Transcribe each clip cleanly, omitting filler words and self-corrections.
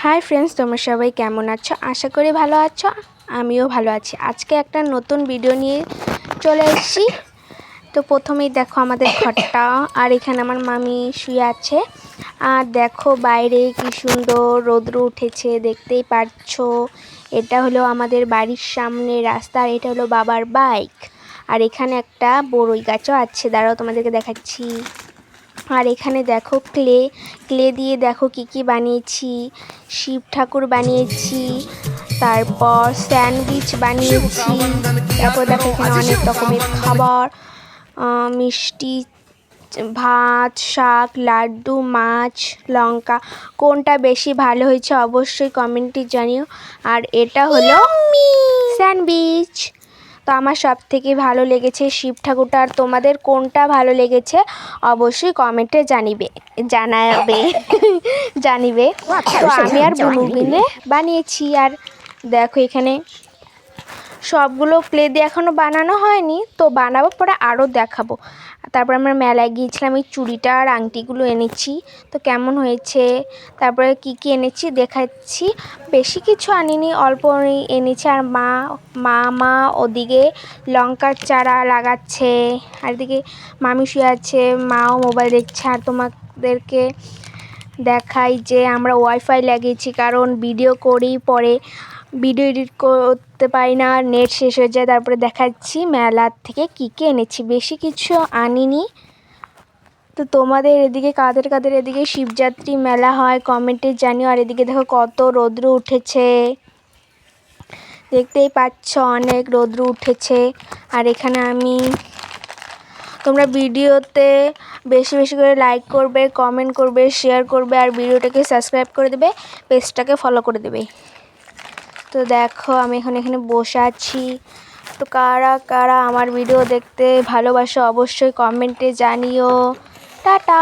Hi friends, তোমরা সবাই কেমন আছো? আশা করি ভালো আছো। আমিও ভালো আছি। আজকে একটা নতুন ভিডিও নিয়ে চলে এসেছি। তো প্রথমেই দেখো আমাদের ঘরটা, আর এখানে আমার মামি শুয়ে আছে। আর দেখো বাইরে কি সুন্দর রৌদ্র উঠেছে, দেখতেই পারছো। এটা হলো আমাদের বাড়ির সামনে রাস্তা, আর এটা হলো বাবার বাইক। আর এখানে একটা বড়ই গাছও আছে, দাঁড়াও তোমাদেরকে দেখাচ্ছি। আর এখানে দেখো ক্লে দিয়ে দেখো কি কি বানিয়েছি। শিব ঠাকুর বানিয়েছি, তারপর স্যান্ডউইচ বানিয়েছি, তারপর দেখো এখানে অনেক রকমের খাবার, মিষ্টি, ভাত, শাক, লাড্ডু, মাছ, লঙ্কা। কোনটা বেশি ভালো হয়েছে অবশ্যই কমেন্টে জানিও। আর এটা হলো স্যান্ডউইচ। তো আমার সব থেকে ভালো লেগেছে শিব ঠাকুরটা। আর তোমাদের কোনটা ভালো লেগেছে অবশ্যই কমেন্টে জানিবে। তো আমি আর বুনু মিলে বানিয়েছি। আর দেখো এখানে সবগুলো ক্লে দিয়ে এখনও বানানো হয়নি, তো বানাবো, পরে আরও দেখাবো। তারপর আমরা মেলায় গিয়েছিলাম, এই চুড়িটা আর আংটিগুলো এনেছি। তো কেমন হয়েছে, তারপরে কি কি এনেছি দেখাচ্ছি। বেশি কিছু আনিনি, অল্প এনেছি। আর মা ওদিকে লঙ্কার চারা লাগাচ্ছে, আর এদিকে মামি শুয়ে আছে, মাও মোবাইল দেখছে। আর তোমাদেরকে দেখাই যে আমরা ওয়াইফাই লাগিয়েছি, কারণ ভিডিও করি, পরে ভিডিও এডিট করতে পারি না, নেট শেষ হয়ে যায়। তারপরে দেখাচ্ছি মেলার থেকে কী কী এনেছি, বেশি কিছু আনিনি। তো তোমাদের এদিকে কাদের এদিকে শিবযাত্রী মেলা হয় কমেন্টে জানিও। আর এদিকে দেখো কত রৌদ্র উঠেছে, দেখতেই পাচ্ছ অনেক রৌদ্র উঠেছে। আর এখানে তোমরা ভিডিওতে বেশি বেশি করে লাইক করবে, কমেন্ট করবে, শেয়ার করবে, আর ভিডিওটাকে সাবস্ক্রাইব করে দেবে, পেজটাকে ফলো করে দেবে। তো দেখো আমি এখানে বসে আছি। তো কারা কারা আমার ভিডিও দেখতে ভালোবাসো অবশ্যই কমেন্টে জানিও। টাটা।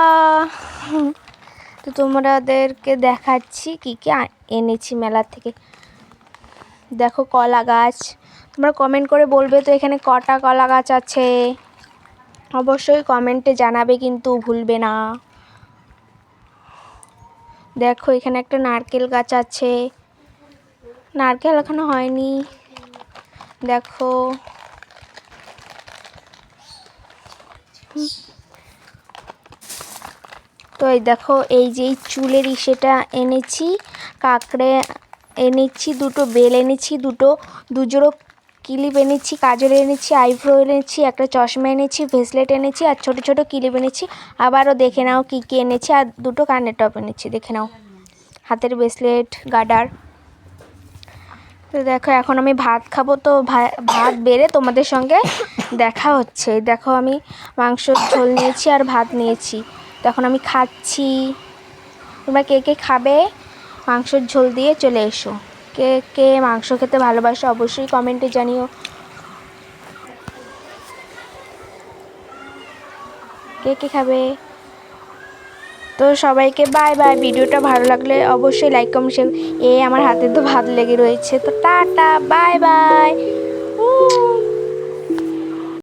তো তোমাদেরকে দেখাচ্ছি কী কী এনেছি মেলা থেকে। দেখো কলা গাছ, তোমরা কমেন্ট করে বলবে তো এখানে কটা কলা গাছ আছে, অবশ্যই কমেন্টে জানাবে, কিন্তু ভুলবে না। দেখো এখানে একটা নারকেল গাছ আছে, নারকেল এখনো হয়নি। দেখো তো এই দেখো এই যে চুলের সেটা এনেছি, কাঁকড়ে এনেছি, দুটো বেল এনেছি, দুজোড়ো ক্লিপ এনেছি, কাজল এনেছি, আইব্রো এনেছি, একটা চশমা এনেছি, ব্রেসলেট এনেছি, আর ছোট ছোট ক্লিপ এনেছি। আবারও দেখে নাও কী কী এনেছি। আর দুটো কানের টপ এনেছি, দেখে নাও, হাতের ব্রেসলেট, গার্ডার। তো দেখো এখন আমি ভাত খাবো, তো ভাত বেড়ে তোমাদের সঙ্গে দেখা হচ্ছে। দেখো আমি মাংসর ঝোল নিয়েছি আর ভাত নিয়েছি, তখন আমি খাচ্ছি। তোমরা কে কে খাবে মাংসর ঝোল দিয়ে চলে এসো। কে কে মাংস খেতে ভালোবাসো অবশ্যই কমেন্টে জানিও। কে কে খাবে? তো সবাইকে বাই বাই। ভিডিওটা ভালো লাগলে অবশ্যই লাইক কমেন্ট শেয়ার। আমার হাতে তো ভাত লেগে রয়েছে। তো টাটা, বাই বাই।